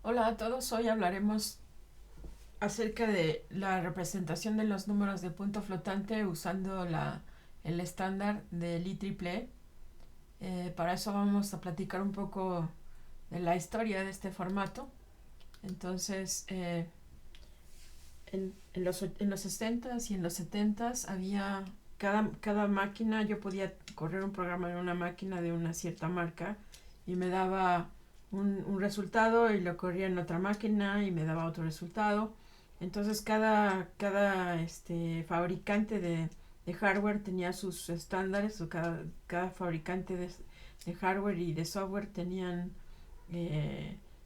Hola a todos, hoy hablaremos acerca de la representación de los números de punto flotante usando el estándar del IEEE. Para eso vamos a platicar un poco de la historia de este formato. Entonces, en los 60s y en los 70s había cada máquina, yo podía correr un programa en una máquina de una cierta marca y me daba un resultado y lo corría en otra máquina y me daba otro resultado. Entonces cada fabricante de hardware tenía sus estándares, o cada fabricante de hardware y de software tenían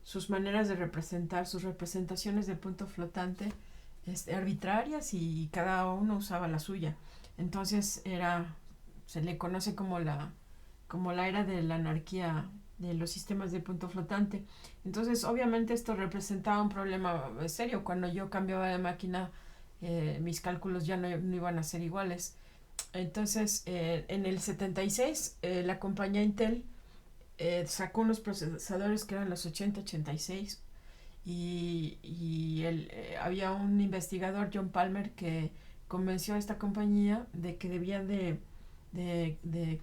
sus maneras de representar, sus representaciones de punto flotante arbitrarias, y cada uno usaba la suya. Entonces se le conoce como la era de la anarquía de los sistemas de punto flotante. Entonces, obviamente esto representaba un problema serio. Cuando yo cambiaba de máquina, mis cálculos ya no iban a ser iguales. Entonces, en el 76, la compañía Intel sacó unos procesadores que eran los 8086, había un investigador, John Palmer, que convenció a esta compañía de que debían de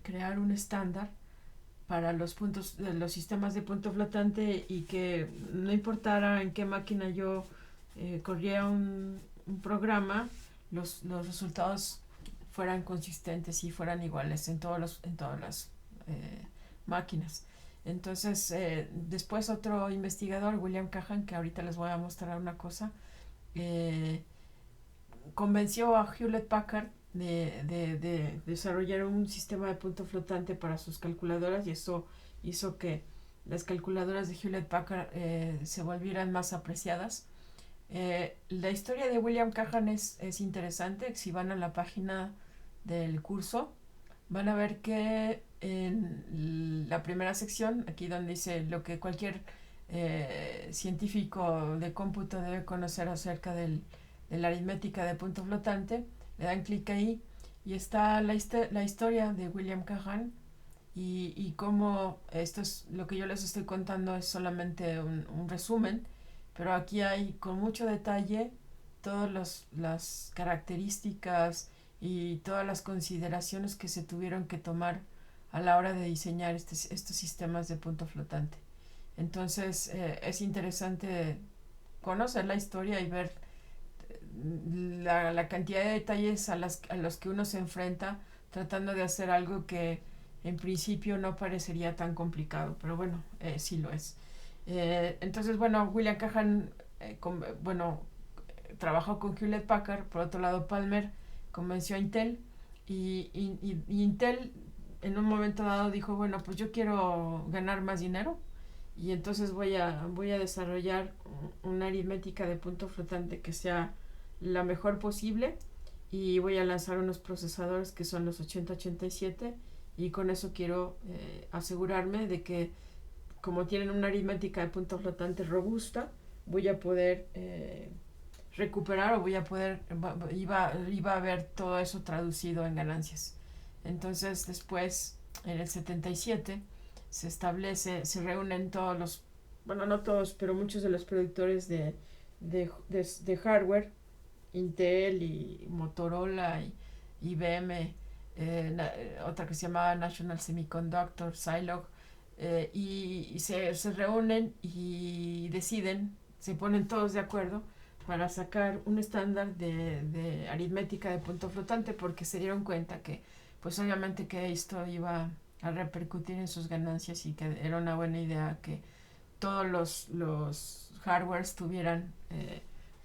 crear un estándar para los sistemas de punto flotante, y que no importara en qué máquina yo corría un programa, los resultados fueran consistentes y fueran iguales en todas las eh, máquinas. Entonces, después otro investigador, William Cahan, que ahorita les voy a mostrar una cosa, eh, convenció a Hewlett Packard de desarrollar un sistema de punto flotante para sus calculadoras, y eso hizo que las calculadoras de Hewlett Packard se volvieran más apreciadas. La historia de William Cahan es interesante. Si van a la página del curso, van a ver que en la primera sección, aquí donde dice lo que cualquier científico de cómputo debe conocer acerca de la aritmética de punto flotante, le dan clic ahí y está la historia de William Cahan, y cómo esto es lo que yo les estoy contando, es solamente un resumen, pero aquí hay con mucho detalle todas las características y todas las consideraciones que se tuvieron que tomar a la hora de diseñar estos sistemas de punto flotante. Entonces, es interesante conocer la historia y ver la cantidad de detalles a los que uno se enfrenta tratando de hacer algo que en principio no parecería tan complicado, pero bueno, sí lo es. Entonces, bueno, William Cahan, bueno, trabajó con Hewlett Packard. Por otro lado, Palmer convenció a Intel, y Intel en un momento dado dijo, bueno, pues yo quiero ganar más dinero, y entonces voy a desarrollar una aritmética de punto flotante que sea la mejor posible, y voy a lanzar unos procesadores que son los 8087, y con eso quiero asegurarme de que, como tienen una aritmética de punto flotante robusta, voy a poder recuperar, o voy a poder, iba a ver todo eso traducido en ganancias. Entonces, después, en el 77, se reúnen todos bueno, no todos, pero muchos de los productores de hardware, Intel y Motorola y IBM, otra que se llamaba National Semiconductor, Zilog, y se reúnen y deciden, se ponen todos de acuerdo para sacar un estándar de aritmética de punto flotante, porque se dieron cuenta que, pues obviamente, que esto iba a repercutir en sus ganancias, y que era una buena idea que todos los hardwares tuvieran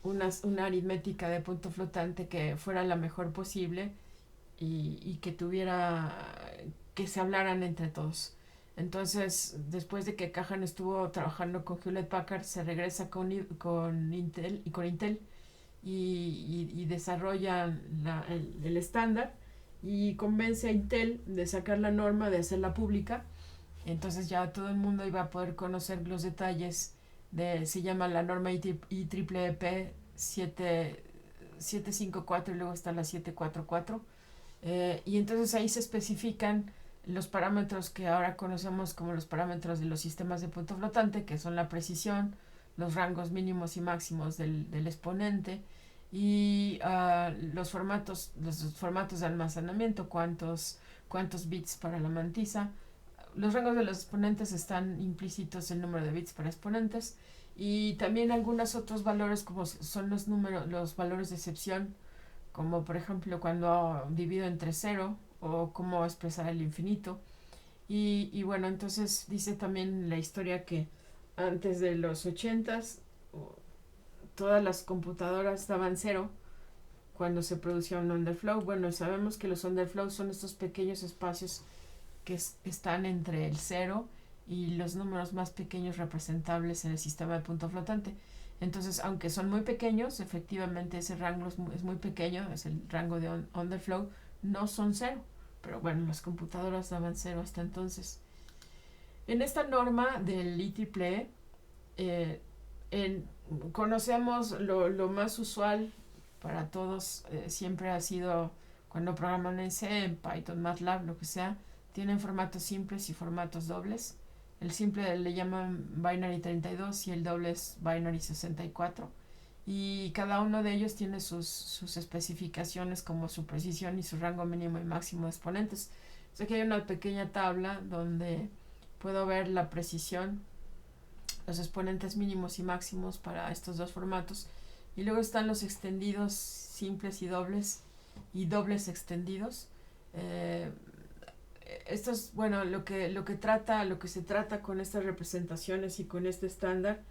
una aritmética de punto flotante que fuera la mejor posible, y que se hablaran entre todos. Entonces, después de que Cajan estuvo trabajando con Hewlett Packard, se regresa con Intel, y desarrollan el estándar, y convence a Intel de sacar la norma, de hacerla pública. Entonces ya todo el mundo iba a poder conocer los detalles se llama la norma IEEE 754, y luego está la 744. Y entonces ahí se especifican los parámetros que ahora conocemos como los parámetros de los sistemas de punto flotante, que son la precisión, los rangos mínimos y máximos del exponente y los formatos de almacenamiento, cuántos bits para la mantisa. Los rangos de los exponentes están implícitos el número de bits para exponentes y también algunos otros valores como son los valores de excepción, como por ejemplo cuando divido entre cero o cómo expresar el infinito. Y bueno, entonces dice también la historia que antes de los 80s todas las computadoras daban cero cuando se producía un underflow. Bueno, sabemos que los underflows son estos pequeños espacios que están entre el cero y los números más pequeños representables en el sistema de punto flotante. Entonces, aunque son muy pequeños, efectivamente ese rango es muy pequeño, es el rango de underflow, no son cero. Pero bueno, las computadoras daban cero hasta entonces. En esta norma del IEEE, conocemos lo más usual para todos, siempre ha sido cuando programan en C, en Python, MATLAB, lo que sea, tienen formatos simples y formatos dobles. El simple le llaman binary 32 y el doble es binary 64. Y cada uno de ellos tiene sus especificaciones como su precisión y su rango mínimo y máximo de exponentes. Sé que hay una pequeña tabla donde puedo ver la precisión, los exponentes mínimos y máximos para estos dos formatos. Y luego están los extendidos simples y dobles extendidos. Esto es, bueno, lo que se trata con estas representaciones y con este estándar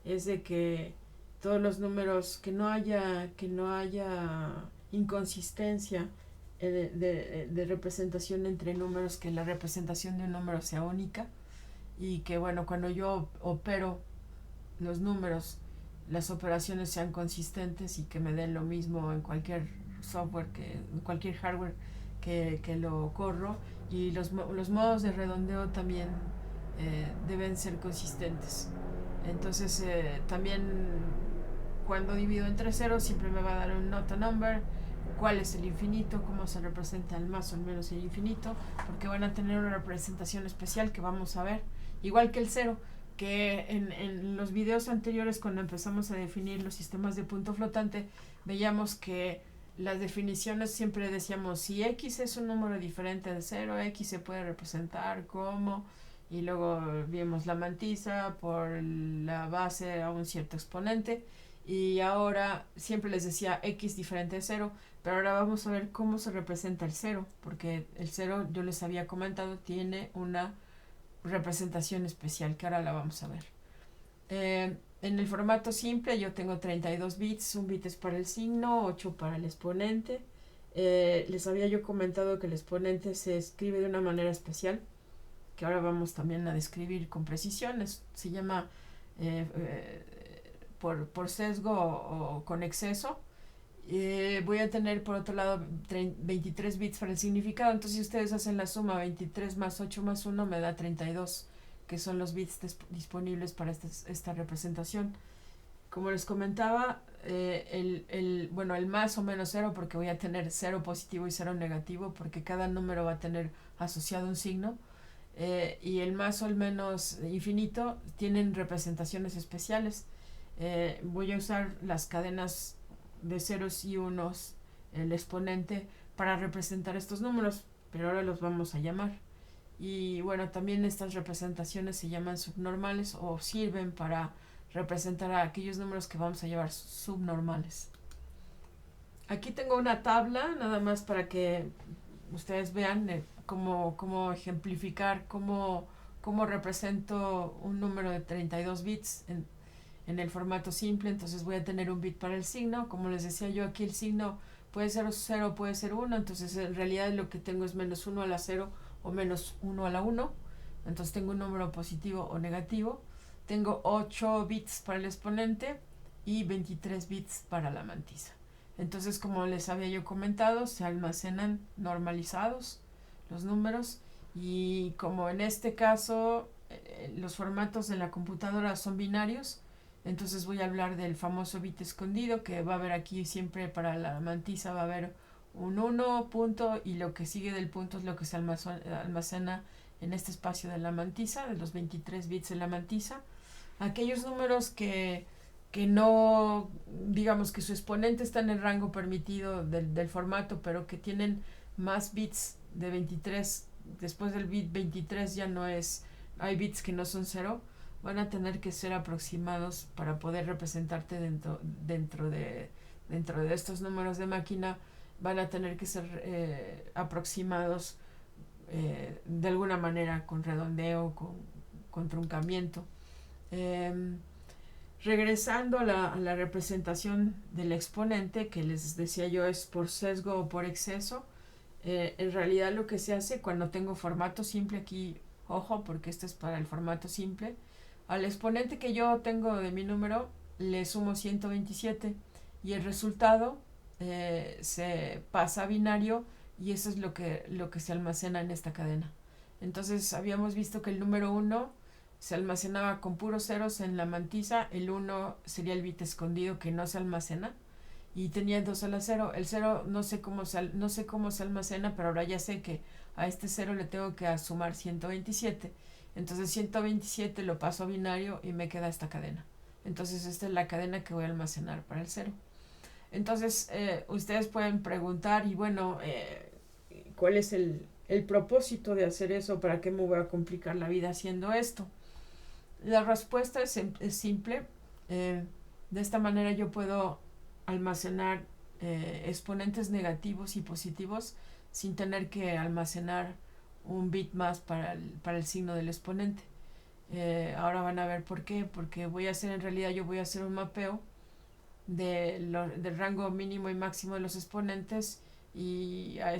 es de que todos los números, que no haya inconsistencia de representación entre números, que la representación de un número sea única y que bueno, cuando yo opero los números, las operaciones sean consistentes y que me den lo mismo en cualquier software, en cualquier hardware que lo corro, y los modos de redondeo también deben ser consistentes. Entonces también cuando divido entre ceros siempre me va a dar un not a number, cuál es el infinito, cómo se representa el más o el menos el infinito, porque van a tener una representación especial que vamos a ver, igual que el cero, que en los videos anteriores cuando empezamos a definir los sistemas de punto flotante veíamos que las definiciones siempre decíamos si x es un número diferente de 0, x se puede representar como, y luego vimos la mantisa por la base a un cierto exponente, y ahora siempre les decía x diferente de 0, pero ahora vamos a ver cómo se representa el 0, porque el 0, yo les había comentado, tiene una representación especial que ahora la vamos a ver. En el formato simple yo tengo 32 bits, un bit es para el signo, 8 para el exponente. Les había yo comentado que el exponente se escribe de una manera especial, que ahora vamos también a describir con precisión. Se llama por sesgo o con exceso. Voy a tener por otro lado 23 bits para el significado, entonces si ustedes hacen la suma 23 más 8 más 1 me da 32, que son los bits disponibles para esta representación. Como les comentaba, el más o menos 0, porque voy a tener 0 positivo y 0 negativo, porque cada número va a tener asociado un signo, y el más o el menos infinito tienen representaciones especiales. Voy a usar las cadenas de ceros y unos, el exponente, para representar estos números, pero ahora los vamos a llamar. Y bueno, también estas representaciones se llaman subnormales o sirven para representar a aquellos números que vamos a llamar subnormales. Aquí tengo una tabla nada más para que ustedes vean cómo ejemplificar cómo represento un número de 32 bits en el formato simple. Entonces voy a tener un bit para el signo. Como les decía yo, aquí el signo puede ser 0, puede ser 1. Entonces en realidad lo que tengo es menos 1 a la 0 o menos 1 a la 1. Entonces tengo un número positivo o negativo. Tengo 8 bits para el exponente y 23 bits para la mantisa. Entonces, como les había yo comentado, se almacenan normalizados los números, y como en este caso los formatos de la computadora son binarios, entonces voy a hablar del famoso bit escondido, que va a haber aquí siempre para la mantisa, va a haber un 1 punto, y lo que sigue del punto es lo que se almacena en este espacio de la mantisa, de los 23 bits de la mantisa. aquellos números que no, digamos que su exponente está en el rango permitido del formato, pero que tienen más bits de 23, después del bit 23 ya no es, hay bits que no son cero, van a tener que ser aproximados para poder representarte dentro de estos números de máquina, van a tener que ser aproximados de alguna manera, con redondeo, con truncamiento. Eh, Regresando a la representación del exponente, que les decía yo es por sesgo o por exceso, en realidad lo que se hace cuando tengo formato simple aquí, ojo, porque este es para el formato simple, al exponente que yo tengo de mi número le sumo 127 y el resultado se pasa a binario y eso es lo que se almacena en esta cadena. Entonces habíamos visto que el número 1 se almacenaba con puros ceros en la mantisa, el 1 sería el bit escondido que no se almacena y tenía 2 a la 0. El 0 no sé cómo se almacena, pero ahora ya sé que a este 0 le tengo que sumar 127. Entonces 127 lo paso a binario y me queda esta cadena. Entonces esta es la cadena que voy a almacenar para el 0. Entonces ustedes pueden preguntar y bueno, ¿cuál es el propósito de hacer eso? ¿Para qué me voy a complicar la vida haciendo esto? La respuesta es simple. De esta manera yo puedo almacenar exponentes negativos y positivos sin tener que almacenar un bit más para el signo del exponente. Ahora van a ver por qué, porque en realidad yo voy a hacer un mapeo del rango mínimo y máximo de los exponentes y a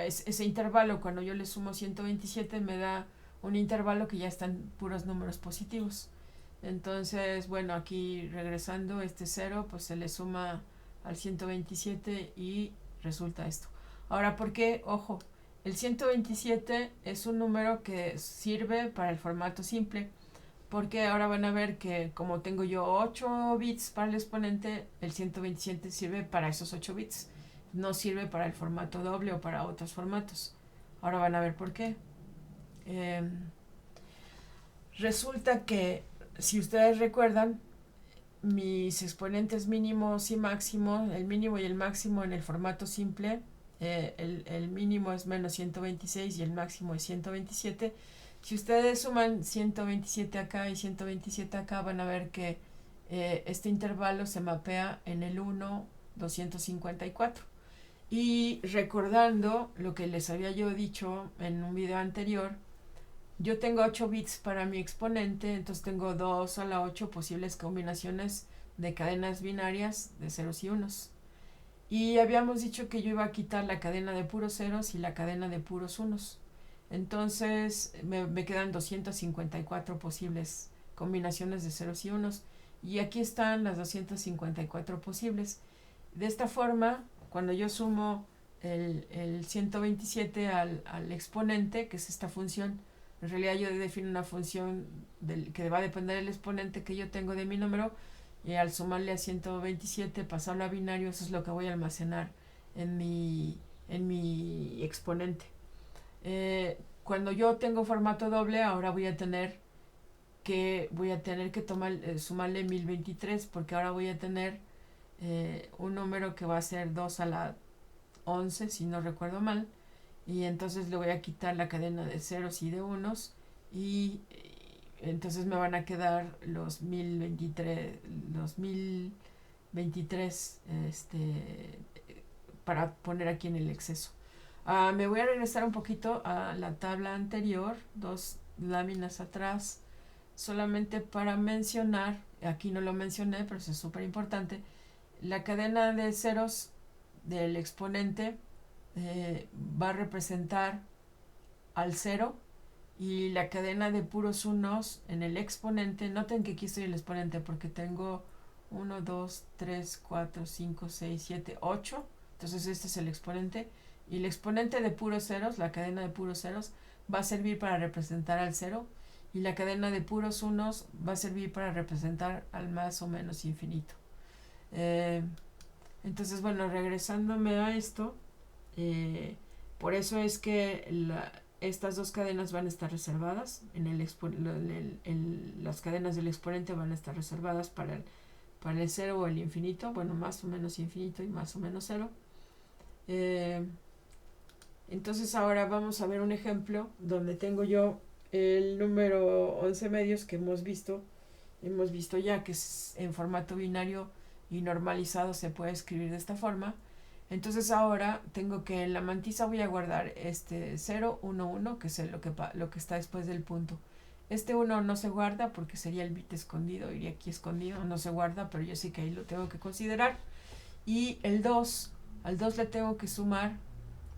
ese intervalo, cuando yo le sumo 127 me da un intervalo que ya están puros números positivos. Entonces, bueno, aquí regresando, este 0 pues se le suma al 127 y resulta esto. Ahora, ¿por qué? Ojo, el 127 es un número que sirve para el formato simple, porque ahora van a ver que como tengo yo 8 bits para el exponente, el 127 sirve para esos 8 bits, no sirve para el formato doble o para otros formatos. Ahora van a ver por qué. Eh, Resulta que, si ustedes recuerdan, mis exponentes mínimos y máximos, el mínimo y el máximo en el formato simple, el mínimo es menos 126 y el máximo es 127. Si ustedes suman 127 acá y 127 acá, van a ver que este intervalo se mapea en el 1, 254. Y recordando lo que les había yo dicho en un video anterior, yo tengo 8 bits para mi exponente, entonces tengo 2 a la 8 posibles combinaciones de cadenas binarias de ceros y unos. Y habíamos dicho que yo iba a quitar la cadena de puros ceros y la cadena de puros unos. Entonces me quedan 254 posibles combinaciones de ceros y unos. Y aquí están las 254 posibles. De esta forma, cuando yo sumo el 127 al exponente, que es esta función, en realidad yo defino una función que va a depender del exponente que yo tengo de mi número, y al sumarle a 127, pasarlo a binario, eso es lo que voy a almacenar en mi exponente. Cuando yo tengo formato doble, ahora voy a tener que sumarle 1023, porque ahora voy a tener un número que va a ser 2 a la 11, si no recuerdo mal, y entonces le voy a quitar la cadena de ceros y de unos y entonces me van a quedar los 1023 para poner aquí en el exceso. Me voy a regresar un poquito a la tabla anterior, 2 láminas atrás, solamente para mencionar, aquí no lo mencioné, pero eso es súper importante, la cadena de ceros del exponente va a representar al 0 y la cadena de puros unos en el exponente. Noten que aquí estoy el exponente porque tengo 1, 2, 3, 4, 5, 6, 7, 8. Entonces este es el exponente. Y el exponente de puros ceros, la cadena de puros ceros, va a servir para representar al 0. Y la cadena de puros unos va a servir para representar al más o menos infinito. Entonces, bueno, regresándome a esto, por eso es que estas dos cadenas van a estar reservadas, las cadenas del exponente van a estar reservadas para el 0 o el infinito, bueno, más o menos infinito y más o menos 0. Entonces ahora vamos a ver un ejemplo donde tengo yo el número 11 medios que hemos visto ya que es en formato binario y normalizado, se puede escribir de esta forma. Entonces ahora tengo que en la mantisa voy a guardar este 0, 1, 1, que es lo que está después del punto. Este 1 no se guarda porque sería el bit escondido, iría aquí escondido, no se guarda, pero yo sé que ahí lo tengo que considerar. Y el 2, al 2 le tengo que sumar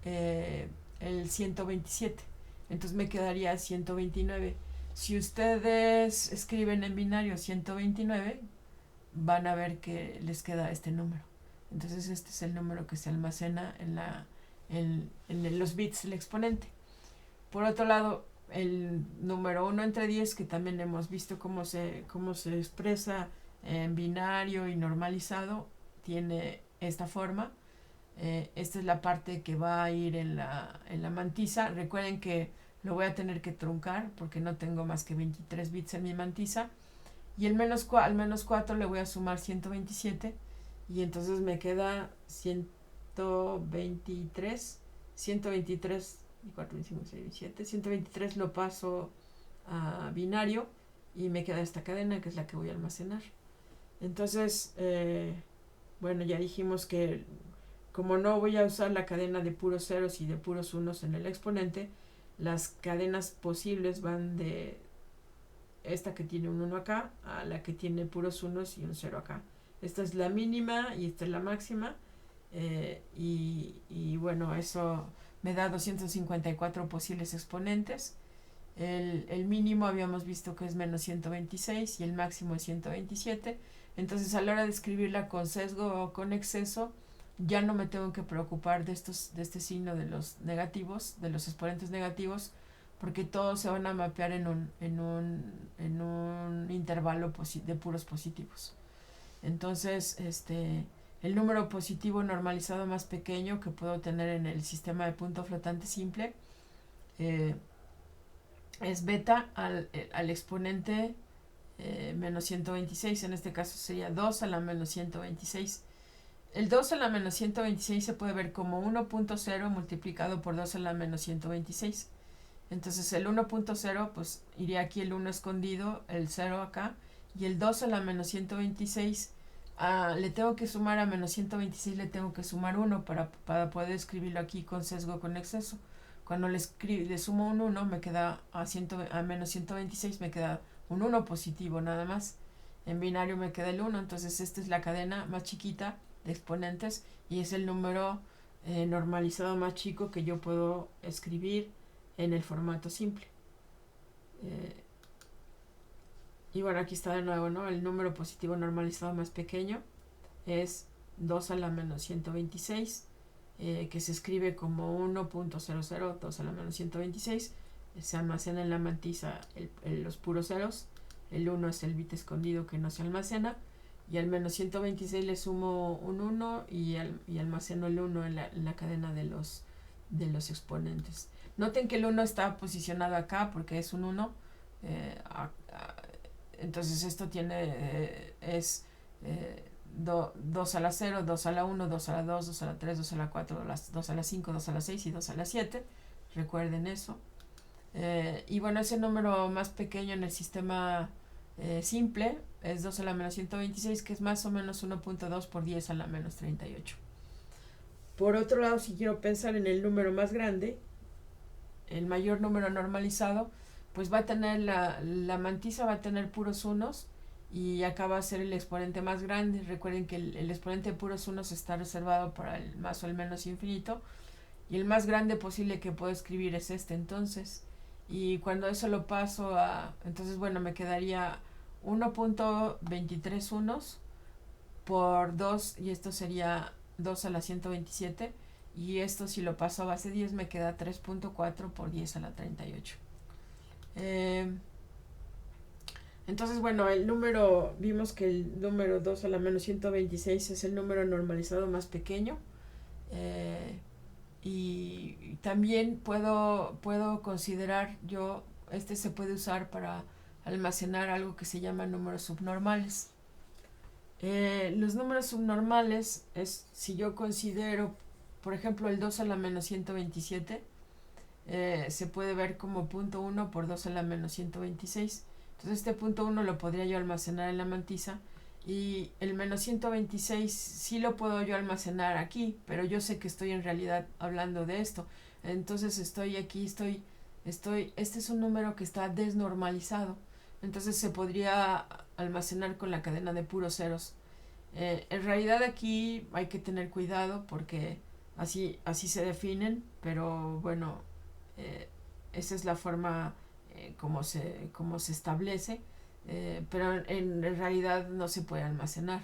el 127. Entonces me quedaría 129. Si ustedes escriben en binario 129, van a ver que les queda este número. Entonces este es el número que se almacena en los bits del exponente. Por otro lado, el número 1 entre 10, que también hemos visto cómo se expresa en binario y normalizado, tiene esta forma. Esta es la parte que va a ir en la mantisa. Recuerden que lo voy a tener que truncar porque no tengo más que 23 bits en mi mantisa. Y al menos 4 le voy a sumar 127 y entonces me queda 123 y 4, 25, 6, 7. 123 lo paso a binario y me queda esta cadena que es la que voy a almacenar. Entonces, bueno, ya dijimos que como no voy a usar la cadena de puros ceros y de puros unos en el exponente, las cadenas posibles van de esta que tiene un 1 acá a la que tiene puros unos y un 0 acá. Esta es la mínima y esta es la máxima. Y bueno, eso me da 254 posibles exponentes. El mínimo habíamos visto que es menos 126 y el máximo es 127. Entonces a la hora de escribirla con sesgo o con exceso, ya no me tengo que preocupar de este signo de los negativos, de los exponentes negativos, porque todos se van a mapear en un intervalo de puros positivos. Entonces, el número positivo normalizado más pequeño que puedo tener en el sistema de punto flotante simple es beta al exponente menos 126. En este caso sería 2 a la menos 126. El 2 a la menos 126 se puede ver como 1.0 multiplicado por 2 a la menos 126. Entonces el 1.0 pues iría aquí el 1 escondido, el 0 acá, y el 2 a la menos 126 le tengo que sumar a menos 126, le tengo que sumar 1 para poder escribirlo aquí con sesgo con exceso. Cuando le sumo un 1 me queda a menos 126 me queda un 1 positivo nada más. En binario me queda el 1, entonces esta es la cadena más chiquita de exponentes y es el número normalizado más chico que yo puedo escribir en el formato simple. Y bueno, aquí está de nuevo, ¿no? El número positivo normalizado más pequeño es 2 a la menos 126, que se escribe como 1.00, 2 a la menos 126. Se almacena en la mantisa los puros ceros. El 1 es el bit escondido que no se almacena. Y al menos 126 le sumo un 1 y almaceno el 1 en la cadena de los exponentes. Noten que el 1 está posicionado acá porque es un 1. Entonces esto tiene es 2 a la 0, 2 a la 1, 2 a la 2, 2 a la 3, 2 a la 4, 2 a la 5, 2 a la 6 y 2 a la 7. Recuerden eso. Y bueno, ese número más pequeño en el sistema simple es 2 a la menos 126, que es más o menos 1.2 por 10 a la menos 38. Por otro lado, si quiero pensar en el número más grande, el mayor número normalizado, pues va a tener la mantisa va a tener puros unos y acá va a ser el exponente más grande. Recuerden que el exponente de puros unos está reservado para el más o el menos infinito y el más grande posible que puedo escribir es este entonces. Y cuando eso lo paso entonces bueno, me quedaría 1.23 unos por 2 y esto sería 2 a la 127 y esto si lo paso a base 10 me queda 3.4 por 10 a la 38. Entonces bueno, vimos que el número 2 a la menos 126 es el número normalizado más pequeño. y también puedo considerar yo, se puede usar para almacenar algo que se llama números subnormales. Los números subnormales es si yo considero, por ejemplo, el 2 a la menos 127, se puede ver como punto 1 por 2 a la menos 126. Entonces este punto 1 lo podría yo almacenar en la mantisa, y el menos 126 sí lo puedo yo almacenar aquí, pero yo sé que estoy en realidad hablando de esto. Entonces este es un número que está desnormalizado. Entonces se podría almacenar con la cadena de puros ceros. En realidad aquí hay que tener cuidado porque así se definen, pero bueno, eh, esa es la forma como se establece, pero en realidad no se puede almacenar.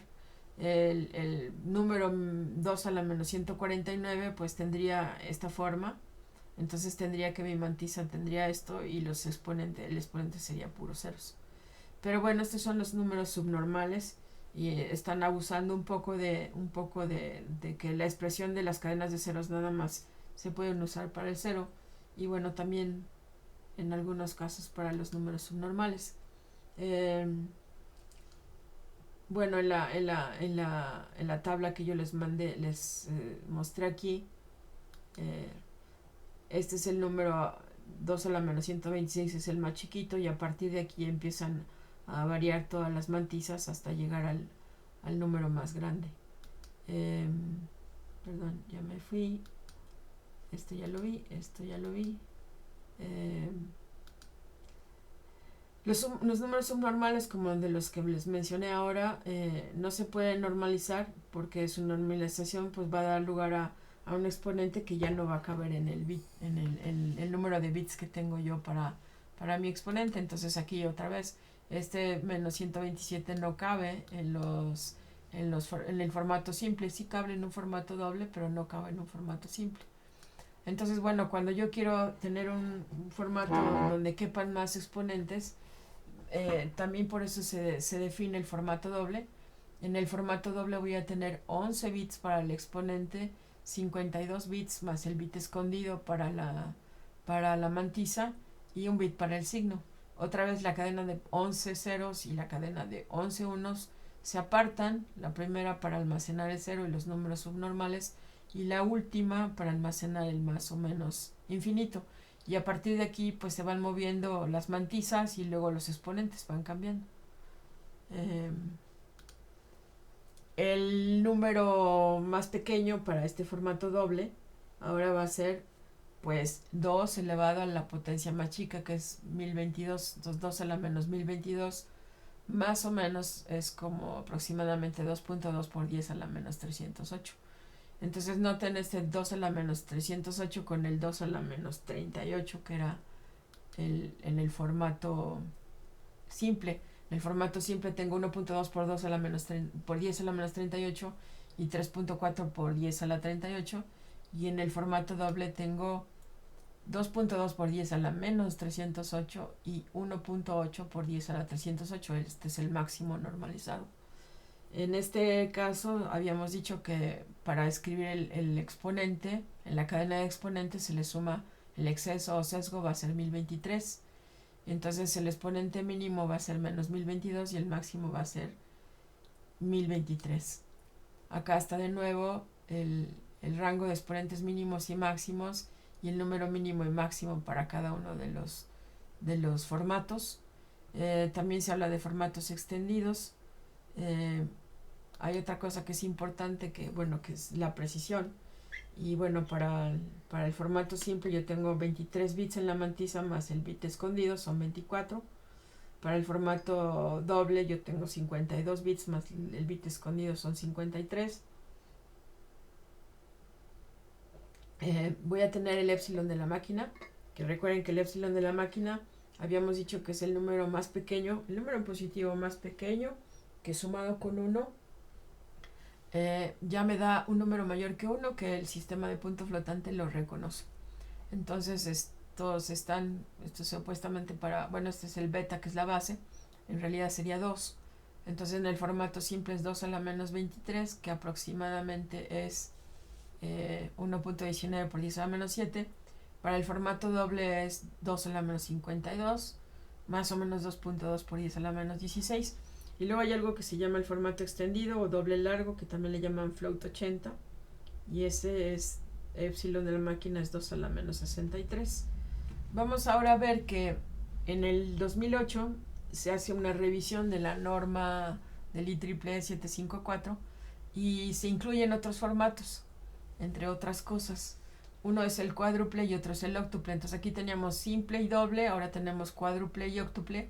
El número 2 a la menos 149 pues tendría esta forma, entonces tendría que mi mantisa tendría esto y el exponente sería puros ceros. Pero bueno, estos son los números subnormales y están abusando un poco de que la expresión de las cadenas de ceros nada más se pueden usar para el cero, y bueno, también en algunos casos para los números subnormales. Eh, bueno, en la tabla que yo les mandé, les mostré aquí, eh, este es el número 2 a la menos 126, es el más chiquito, y a partir de aquí empiezan a variar todas las mantisas hasta llegar al número más grande. Eh, Perdón, ya me fui. Esto ya lo vi, esto ya lo vi. Eh, los números subnormales, como de los que les mencioné ahora, no se pueden normalizar porque su normalización pues va a dar lugar a un exponente que ya no va a caber en el bit, el número de bits que tengo yo para mi exponente. Entonces aquí otra vez, este menos 127 no cabe en el formato simple. Sí cabe en un formato doble, pero no cabe en un formato simple. Entonces, bueno, cuando yo quiero tener un formato donde quepan más exponentes, también por eso se define el formato doble. En el formato doble voy a tener 11 bits para el exponente, 52 bits más el bit escondido para la mantisa, y un bit para el signo. Otra vez la cadena de 11 ceros y la cadena de 11 unos se apartan, la primera para almacenar el cero y los números subnormales, y la última para almacenar el más o menos infinito. Y a partir de aquí pues se van moviendo las mantisas y luego los exponentes van cambiando. Eh, el número más pequeño para este formato doble ahora va a ser pues 2 elevado a la potencia más chica, que es 1022. 2 a la menos 1022 más o menos es como aproximadamente 2.2 por 10 a la menos 308. Entonces noten este 2 a la menos 308 con el 2 a la menos 38, que era en el formato simple. En el formato simple tengo 1.2 por 2 a la menos por 10 a la menos 38 y 3.4 por 10 a la 38. Y en el formato doble tengo 2.2 por 10 a la menos 308 y 1.8 por 10 a la 308. Este es el máximo normalizado. En este caso habíamos dicho que para escribir el exponente, en la cadena de exponentes se le suma el exceso o sesgo, va a ser 1023. Entonces el exponente mínimo va a ser menos 1022 y el máximo va a ser 1023. Acá está de nuevo el rango de exponentes mínimos y máximos y el número mínimo y máximo para cada uno de los formatos. También se habla de formatos extendidos. Hay otra cosa que es importante, que es la precisión. Y bueno, para el formato simple yo tengo 23 bits en la mantisa más el bit escondido, son 24. Para el formato doble yo tengo 52 bits más el bit escondido, son 53. Voy a tener el épsilon de la máquina, que recuerden que el épsilon de la máquina habíamos dicho que es el número más pequeño, el número positivo más pequeño, que sumado con 1 ya me da un número mayor que 1, que el sistema de punto flotante lo reconoce. Entonces esto supuestamente este es el beta, que es la base, en realidad sería 2. Entonces en el formato simple es 2 a la menos 23, que aproximadamente es 1.19 por 10 a la menos 7. Para el formato doble es 2 a la menos 52, más o menos 2.2 por 10 a la menos 16. Y luego hay algo que se llama el formato extendido o doble largo, que también le llaman float 80. Y ese es epsilon de la máquina es 2 a la menos 63. Vamos ahora a ver que en el 2008 se hace una revisión de la norma del IEEE 754 y se incluyen otros formatos, entre otras cosas. Uno es el cuádruple y otro es el óctuple. Entonces aquí teníamos simple y doble, ahora tenemos cuádruple y óctuple.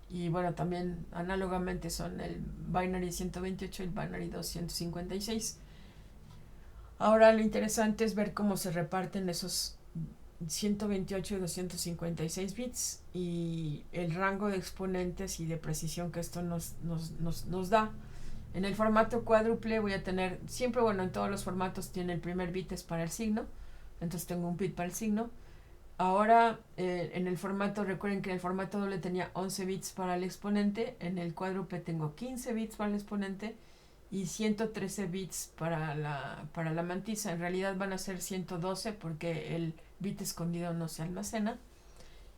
Y bueno, también análogamente son el binary 128 y el binary 256. Ahora lo interesante es ver cómo se reparten esos 128 y 256 bits y el rango de exponentes y de precisión que esto nos da. En el formato cuádruple voy a tener, siempre, bueno, en todos los formatos tiene el primer bit es para el signo, entonces tengo un bit para el signo. Ahora, en el formato, recuerden que en el formato doble tenía 11 bits para el exponente, en el cuádruple tengo 15 bits para el exponente y 113 bits para la mantisa. En realidad van a ser 112 porque el bit escondido no se almacena.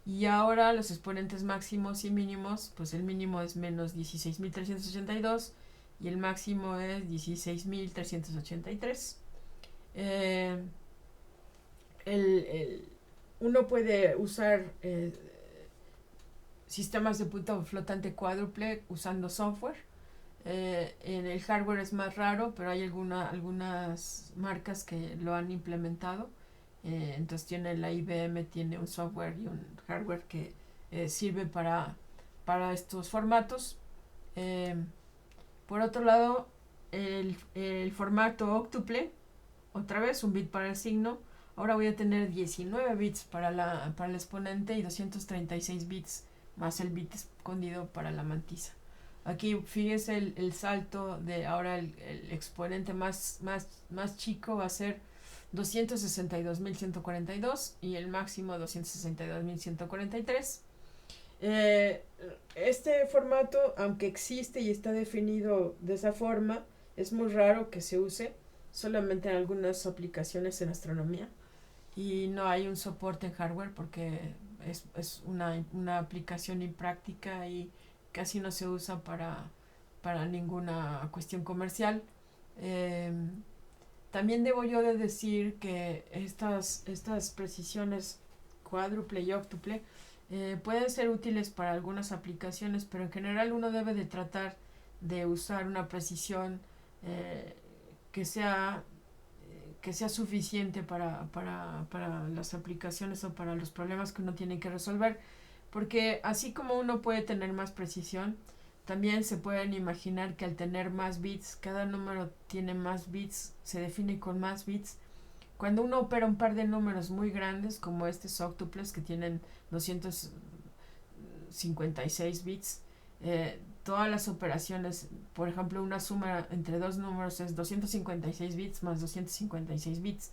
Y ahora los exponentes máximos y mínimos, pues el mínimo es menos 16.382 y el máximo es 16.383. Uno puede usar sistemas de punto flotante cuádruple usando software. En el hardware es más raro, pero hay algunas marcas que lo han implementado. Entonces tiene la IBM, tiene un software y un hardware que sirve para estos formatos. Por otro lado, el formato óctuple, otra vez un bit para el signo. Ahora voy a tener 19 bits para el exponente y 236 bits más el bit escondido para la mantisa. Aquí fíjese el salto de ahora el exponente más chico va a ser 262.142 y el máximo 262.143. Este formato, aunque existe y está definido de esa forma, es muy raro que se use solamente en algunas aplicaciones en astronomía y no hay un soporte en hardware porque es una aplicación impráctica y casi no se usa para ninguna cuestión comercial. Eh, También debo yo de decir que estas precisiones cuádruple y óctuple pueden ser útiles para algunas aplicaciones, pero en general uno debe de tratar de usar una precisión eh, que sea suficiente para las aplicaciones o para los problemas que uno tiene que resolver, porque así como uno puede tener más precisión, también se pueden imaginar que al tener más bits, cada número tiene más bits, se define con más bits. Cuando uno opera un par de números muy grandes, como estos octuples que tienen 256 bits, todas las operaciones, por ejemplo, una suma entre dos números es 256 bits más 256 bits.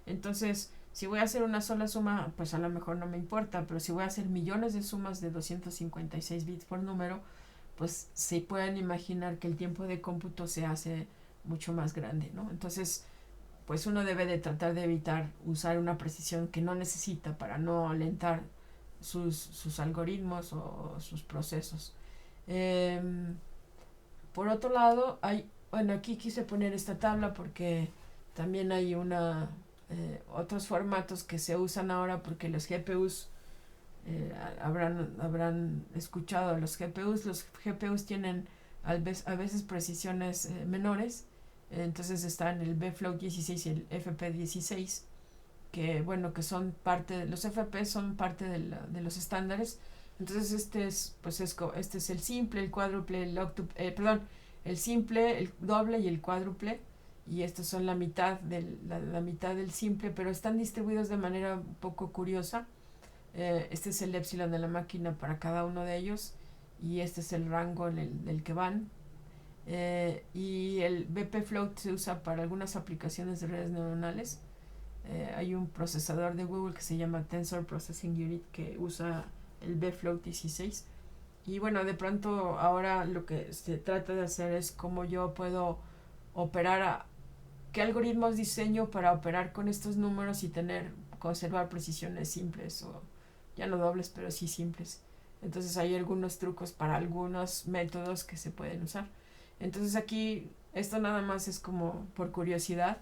Entonces, si voy a hacer una sola suma, pues a lo mejor no me importa, pero si voy a hacer millones de sumas de 256 bits por número, pues se pueden imaginar que el tiempo de cómputo se hace mucho más grande, ¿no? Entonces, pues uno debe de tratar de evitar usar una precisión que no necesita para no alentar sus algoritmos o sus procesos. Eh, por otro lado, bueno, aquí quise poner esta tabla porque también hay otros formatos que se usan ahora porque los GPUs habrán escuchado los GPUs tienen a veces precisiones menores, entonces están el BFloat 16 y el FP16 que bueno que son los FP son parte de los estándares. Entonces este es el simple, el cuádruple, el simple, el doble y el cuádruple, y estos son la mitad del simple, pero están distribuidos de manera un poco curiosa. Este es el epsilon de la máquina para cada uno de ellos y este es el rango en el que van. Y el BP float se usa para algunas aplicaciones de redes neuronales. Hay un procesador de Google que se llama Tensor Processing Unit que usa el BFloat 16. Y bueno, de pronto ahora lo que se trata de hacer es cómo yo puedo operar qué algoritmos diseño para operar con estos números y conservar precisiones simples o ya no dobles, pero sí simples. Entonces hay algunos trucos para algunos métodos que se pueden usar. Entonces aquí esto nada más es como por curiosidad.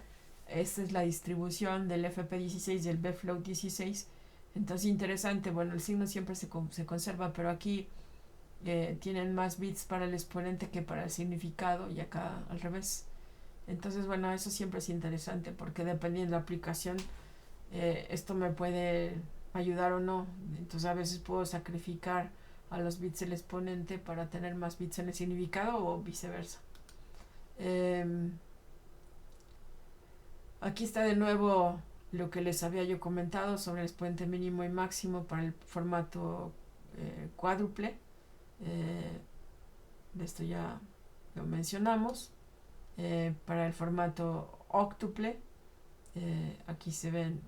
Esta es la distribución del FP16 y el BFloat16. Entonces interesante, bueno, el signo siempre se conserva, pero aquí tienen más bits para el exponente que para el significado y acá al revés. Entonces, bueno, eso siempre es interesante porque dependiendo de la aplicación, esto me puede ayudar o no. Entonces, a veces puedo sacrificar a los bits del exponente para tener más bits en el significado o viceversa. Aquí está de nuevo lo que les había yo comentado sobre el exponente mínimo y máximo para el formato cuádruple. De esto ya lo mencionamos. Para el formato octuple, aquí se ven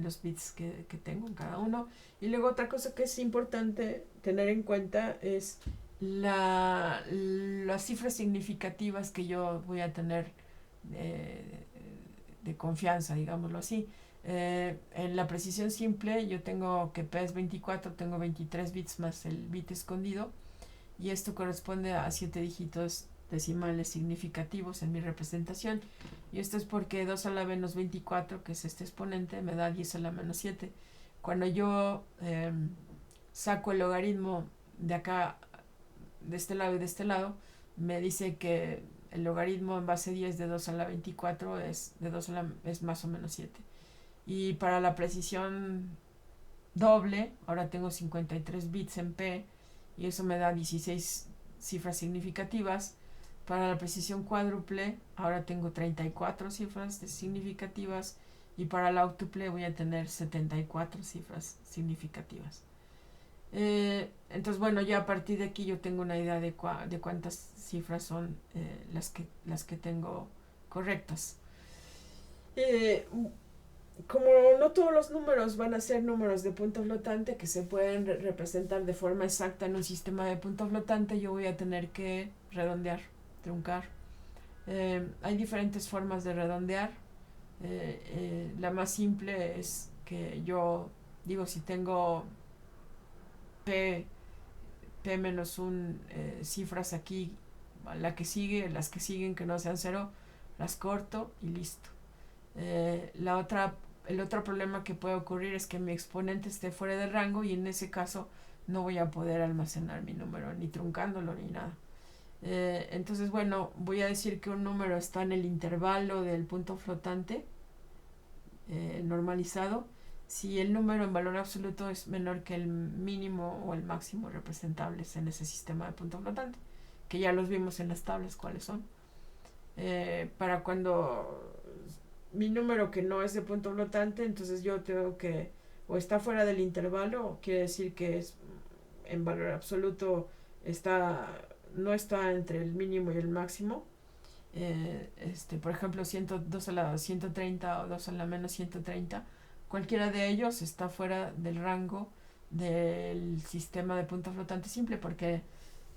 los bits que tengo en cada uno. Y luego otra cosa que es importante tener en cuenta es las cifras significativas que yo voy a tener de confianza, digámoslo así. En la precisión simple yo tengo que P es 24, tengo 23 bits más el bit escondido, y esto corresponde a 7 dígitos decimales significativos en mi representación, y esto es porque 2 a la menos 24, que es este exponente, me da 10 a la menos 7. Cuando yo saco el logaritmo de acá, de este lado y de este lado, me dice que el logaritmo en base 10 de 2 a la 24 es más o menos 7. Y para la precisión doble, ahora tengo 53 bits en P, y eso me da 16 cifras significativas. Para la precisión cuádruple, ahora tengo 34 cifras significativas, y para la octuple voy a tener 74 cifras significativas. Entonces, bueno, ya a partir de aquí yo tengo una idea de cuántas cifras son las que tengo correctas. Como no todos los números van a ser números de punto flotante que se pueden representar de forma exacta en un sistema de punto flotante, yo voy a tener que redondear, truncar. Hay diferentes formas de redondear. La más simple es que yo digo, si tengo P menos 1 cifras aquí, las que siguen que no sean 0, las corto y listo. El otro problema que puede ocurrir es que mi exponente esté fuera de rango, y en ese caso no voy a poder almacenar mi número, ni truncándolo ni nada. Entonces, bueno, voy a decir que un número está en el intervalo del punto flotante normalizado si el número en valor absoluto es menor que el mínimo o el máximo representables en ese sistema de punto flotante, que ya los vimos en las tablas cuáles son. Para cuando mi número que no es de punto flotante, entonces yo tengo que, o está fuera del intervalo, o quiere decir que es en valor absoluto, no está entre el mínimo y el máximo. Por ejemplo, 2 a la 130 o 2 a la menos 130, cualquiera de ellos está fuera del rango del sistema de punto flotante simple, porque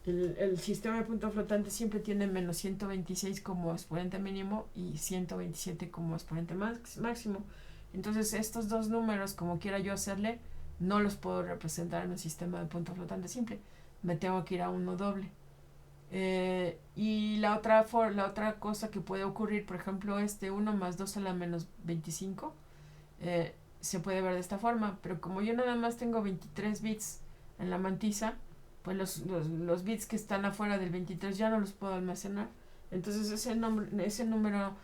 el sistema de punto flotante siempre tiene menos 126 como exponente mínimo y 127 como exponente máximo. Entonces estos dos números, como quiera yo hacerle, no los puedo representar en un sistema de punto flotante simple, me tengo que ir a uno doble. Y la otra cosa que puede ocurrir, por ejemplo, 1 más 2 a la menos 25, se puede ver de esta forma, pero como yo nada más tengo 23 bits en la mantisa, pues los bits que están afuera del 23 ya no los puedo almacenar. Entonces ese número,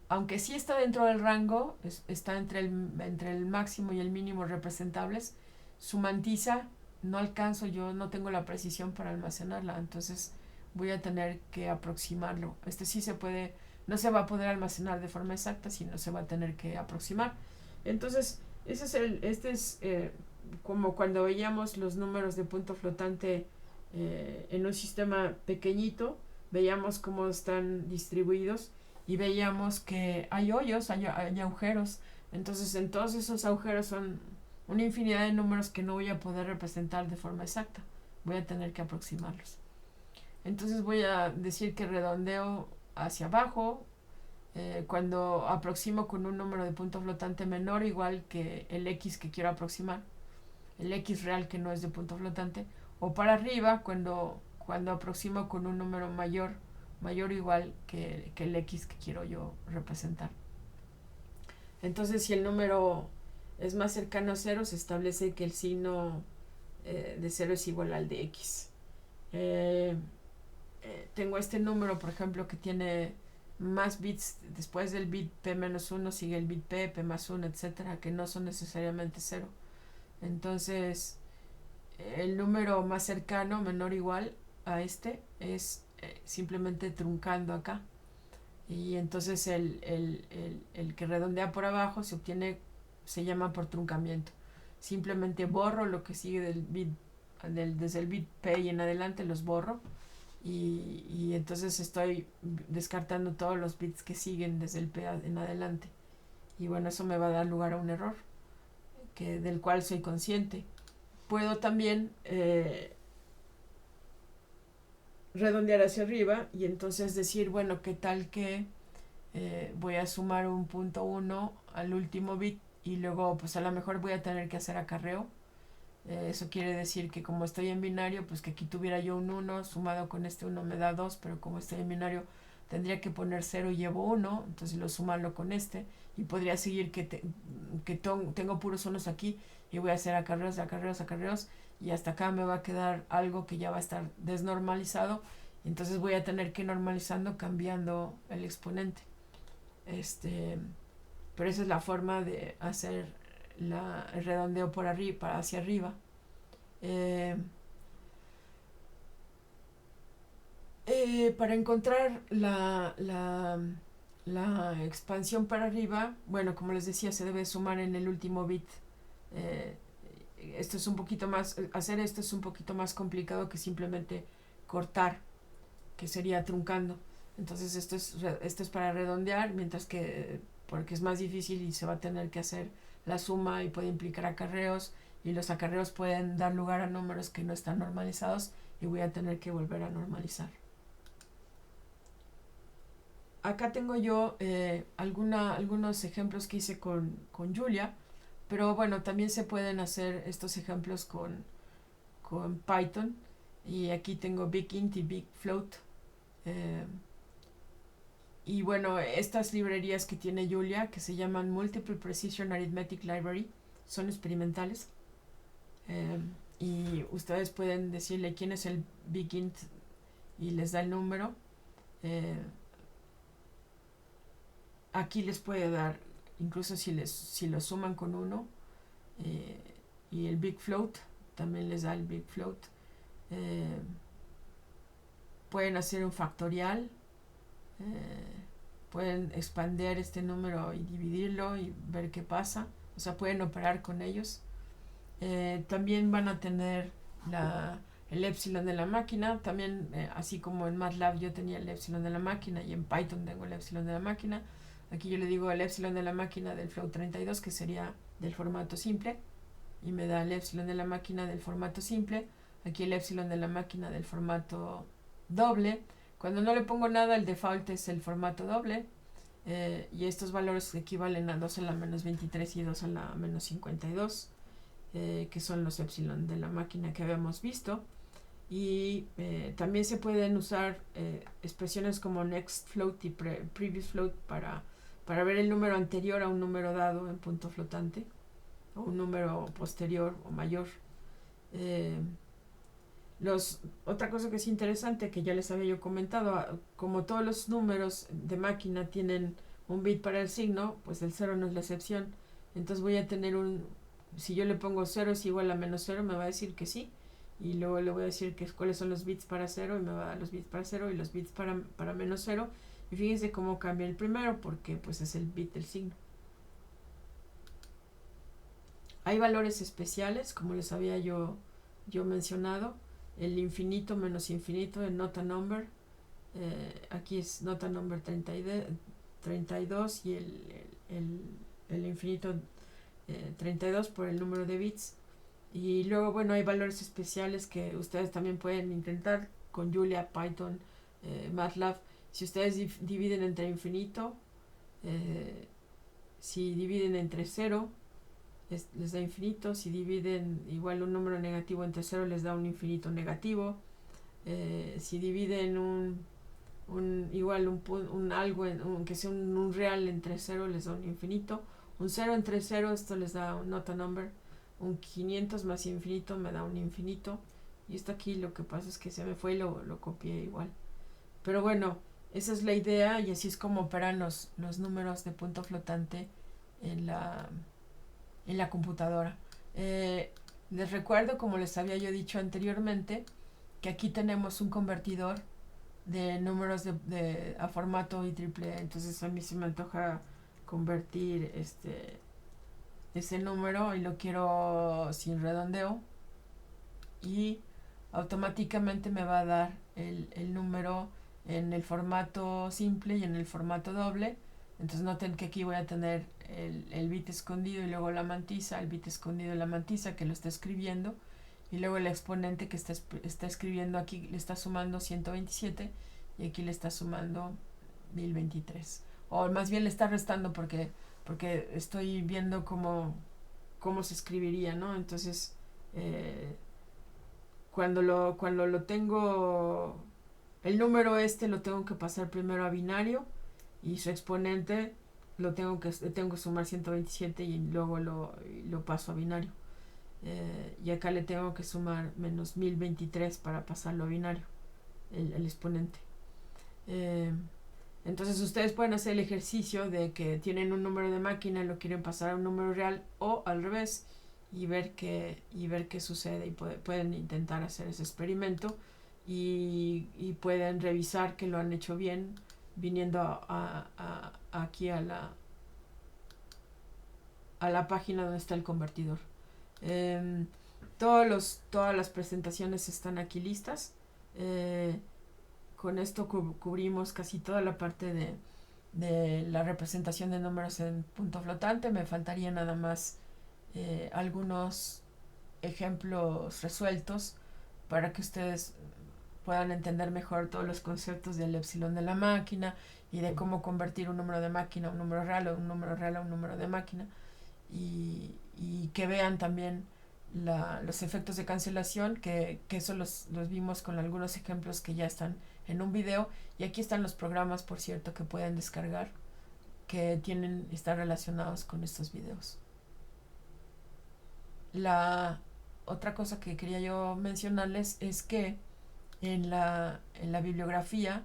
aunque sí está dentro del rango, está entre el máximo y el mínimo representables, su mantisa no alcanzo, yo no tengo la precisión para almacenarla, entonces voy a tener que aproximarlo. Sí no se va a poder almacenar de forma exacta, sino se va a tener que aproximar. Entonces, este es como cuando veíamos los números de punto flotante en un sistema pequeñito, veíamos cómo están distribuidos y veíamos que hay hoyos, hay agujeros. Entonces, en todos esos agujeros son una infinidad de números que no voy a poder representar de forma exacta. Voy a tener que aproximarlos. Entonces voy a decir que redondeo hacia abajo cuando aproximo con un número de punto flotante menor o igual que el x que quiero aproximar, el x real que no es de punto flotante, o para arriba cuando aproximo con un número mayor o igual que el x que quiero yo representar. Entonces, si el número es más cercano a cero, se establece que el signo de cero es igual al de x. Tengo este número, por ejemplo, que tiene más bits. Después del bit p-1 sigue el bit p+1, etcétera, que no son necesariamente cero. Entonces, el número más cercano, menor o igual a este, es simplemente truncando acá. Y entonces el que redondea por abajo se llama por truncamiento. Simplemente borro lo que sigue del bit, desde el bit p y en adelante los borro. Y entonces estoy descartando todos los bits que siguen desde el p en adelante. Y bueno, eso me va a dar lugar a un error del cual soy consciente. Puedo también redondear hacia arriba y entonces decir, bueno, ¿qué tal que voy a sumar un punto 1 al último bit y luego pues a lo mejor voy a tener que hacer acarreo? Eso quiere decir que como estoy en binario, pues que aquí tuviera yo un 1 sumado con este 1 me da 2, pero como estoy en binario tendría que poner 0 y llevo 1, entonces lo sumarlo con este y podría seguir tengo puros unos aquí y voy a hacer acarreos y hasta acá me va a quedar algo que ya va a estar desnormalizado y entonces voy a tener que ir normalizando cambiando el exponente. Pero esa es la forma de hacer el redondeo por arriba, hacia arriba. Para encontrar la expansión para arriba, bueno, como les decía, se debe sumar en el último bit. Esto es un poquito más, hacer esto es un poquito más complicado que simplemente cortar, que sería truncando. Entonces esto es para redondear, mientras que porque es más difícil y se va a tener que hacer la suma y puede implicar acarreos y los acarreos pueden dar lugar a números que no están normalizados y voy a tener que volver a normalizar. Acá tengo yo algunos ejemplos que hice con Julia, pero bueno, también se pueden hacer estos ejemplos con Python y aquí tengo BigInt y BigFloat. Y bueno, estas librerías que tiene Julia, que se llaman Multiple Precision Arithmetic Library, son experimentales. Y ustedes pueden decirle quién es el BigInt y les da el número. Aquí les puede dar, incluso si lo suman con 1, y el BigFloat también les da el BigFloat. Pueden hacer un factorial, pueden expandir este número y dividirlo y ver qué pasa, o sea, pueden operar con ellos. También van a tener el epsilon de la máquina, también así como en MATLAB yo tenía el epsilon de la máquina y en Python tengo el epsilon de la máquina. Aquí yo le digo el epsilon de la máquina del float 32, que sería del formato simple, y me da el epsilon de la máquina del formato simple. Aquí el epsilon de la máquina del formato doble. Cuando no le pongo nada, el default es el formato doble. Y estos valores equivalen a 2 a la menos 23 y 2 a la menos 52, que son los epsilon de la máquina que habíamos visto. Y también se pueden usar expresiones como next float y previous float para ver el número anterior a un número dado en punto flotante, o un número posterior o mayor. Otra cosa que es interesante, que ya les había yo comentado, como todos los números de máquina tienen un bit para el signo, pues el 0 no es la excepción. Entonces voy a tener si yo le pongo 0 es igual a menos 0, me va a decir que sí. Y luego le voy a decir cuáles son los bits para 0 y me va a dar los bits para 0 y los bits para menos 0. Y fíjense cómo cambia el primero, porque pues es el bit del signo. Hay valores especiales, como les había yo mencionado. El infinito menos infinito, el not a number. Aquí es not a number 32 y el infinito 32 por el número de bits. Y luego, bueno, hay valores especiales que ustedes también pueden intentar con Julia, Python, MATLAB. Si ustedes dividen entre infinito Eh, si dividen entre 0, les da infinito. Si dividen igual un número negativo entre 0, les da un infinito negativo. Si dividen un algo, que sea un real entre 0, les da un infinito. Un 0 entre 0, esto les da un not a number. Un 500 más infinito me da un infinito. Y esto aquí lo que pasa es que se me fue y lo copié igual. Pero bueno, esa es la idea y así es como operan los números de punto flotante en la computadora. Les recuerdo, como les había yo dicho anteriormente, que aquí tenemos un convertidor de números a formato IEEE. Entonces a mí se me antoja convertir ese número y lo quiero sin redondeo, y automáticamente me va a dar el número en el formato simple y en el formato doble. Entonces noten que aquí voy a tener el bit escondido y luego la mantisa, el bit escondido y la mantisa que lo está escribiendo, y luego el exponente que está escribiendo aquí le está sumando 127 y aquí le está sumando 1023. O más bien le está restando porque estoy viendo cómo se escribiría, ¿no? Entonces, cuando lo tengo, el número lo tengo que pasar primero a binario, y su exponente tengo que sumar 127 y luego lo paso a binario. Y acá le tengo que sumar menos 1023 para pasarlo a binario, el exponente. Entonces ustedes pueden hacer el ejercicio de que tienen un número de máquina y lo quieren pasar a un número real, o al revés, y ver qué sucede, y pueden intentar hacer ese experimento, y pueden revisar que lo han hecho bien viniendo aquí a la página donde está el convertidor. Todas las presentaciones están aquí listas. Con esto cubrimos casi toda la parte de la representación de números en punto flotante. Me faltaría nada más algunos ejemplos resueltos para que ustedes puedan entender mejor todos los conceptos del epsilon de la máquina y de cómo convertir un número de máquina a un número real, o un número real a un número de máquina, y que vean también los efectos de cancelación, que eso los vimos con algunos ejemplos que ya están en un video, y aquí están los programas, por cierto, que pueden descargar, que están relacionados con estos videos. La otra cosa que quería yo mencionarles es que en la bibliografía,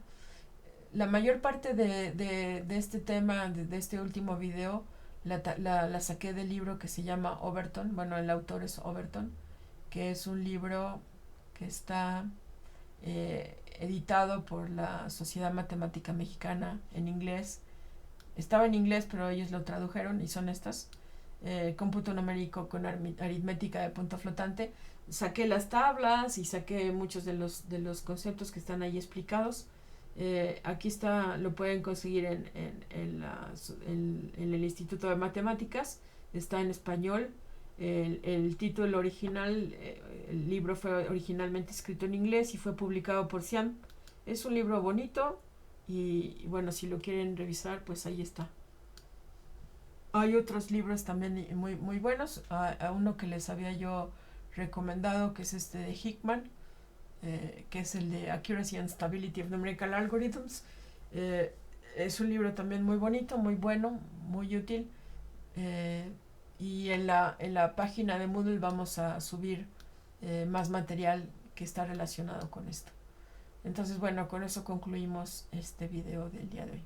la mayor parte de este tema, de este último video, la saqué del libro que se llama Overton. Bueno, el autor es Overton, que es un libro que está editado por la Sociedad Matemática Mexicana en inglés. Estaba en inglés, pero ellos lo tradujeron y son estas. Cómputo numérico con aritmética de punto flotante. Saqué las tablas y saqué muchos de los conceptos que están ahí explicados. Aquí está, lo pueden conseguir en el Instituto de Matemáticas. Está en español. El título original, el libro fue originalmente escrito en inglés y fue publicado por SIAM. Es un libro bonito y bueno, si lo quieren revisar, pues ahí está. Hay otros libros también muy, muy buenos. A uno que les había yo recomendado, que es este de Hickman, que es el de Accuracy and Stability of Numerical Algorithms. Es un libro también muy bonito, muy bueno, muy útil. Y en la página de Moodle vamos a subir más material que está relacionado con esto. Entonces, bueno, con eso concluimos este video del día de hoy.